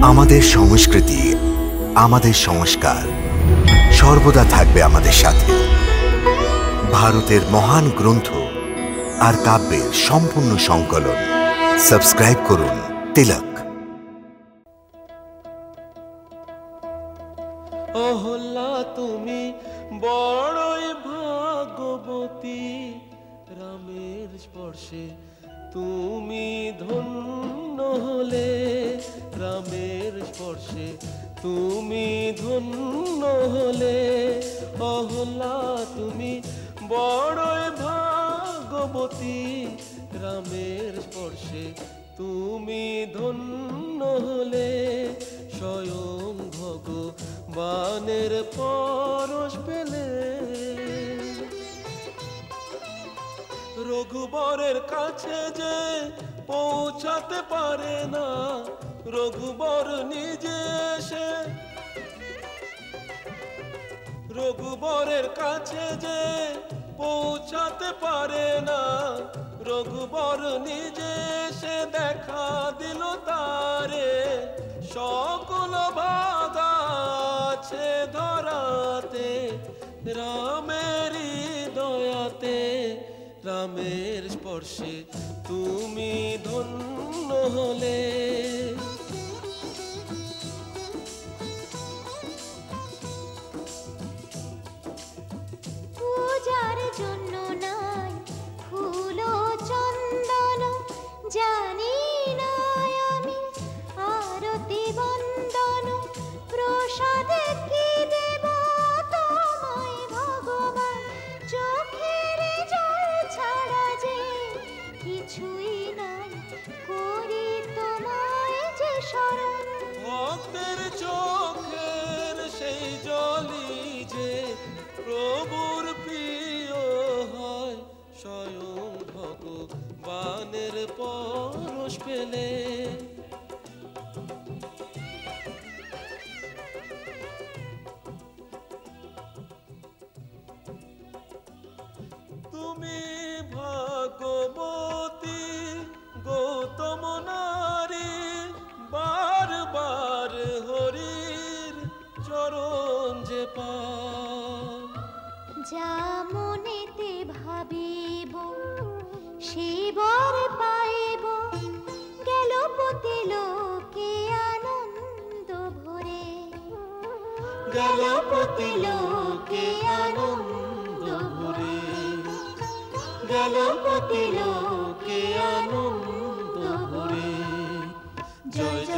আমাদের সংস্কৃতি, আমাদের সংস্কার সর্বদা থাকবে আমাদের সাথে। ভারতের মহান গ্রন্থ আর কাব্যের সম্পূর্ণ সংকলন। সাবস্ক্রাইব করুন তিলক। অহল্যা তুমি বড়ই ভাগ্যবতী, রামের স্পর্শে তুমি ধন্য হলে, রামের স্পর্শে তুমি ধন্য হলে। অহল্যা তুমি বড়ই ভাগ্যবতী, রামের স্পর্শে তুমি ধন্য হলে। স্বয়ং ভগবানের পরশ পেলে, রঘুবরের কাছে যে পৌঁছাতে পারে না, রঘুবর নিজে এসে, রঘুবরের কাছে যে পৌঁছাতে পারে না, রঘুবর নিজে এসে দেখা দিল তারে। সকল ভাগ আছে ধরাতে, রামেরই দয়াতে, রামের স্পর্শে তুমি ধন্য হলে। পূজার জন্য নাই ফুল চন্দন, জানি না আমি আরতি বন্দন, প্রসাদে কি দেব তোমায় ভগবান, চোখের জল ছাড়া যে কিছুই নাই, করি তোমায় যে শরণ। ভক্তের চোখের সেই জলই যে প্রভুর প্রিয় হয়, স্বয়ং ভগবানের পরশ পেলে। তুমি ভাগ্যবতী গৌতম নারী, বারবার হরির চরণ যে পাও। যা মনেতে ভাবিব সেবার পাইব, গেল পতি লোকে আনন্দ ভরে, গেল পতি লোকে আনন্দ ভরে, গেল পতি লোকে আনন্দ ভরে। জয় জয়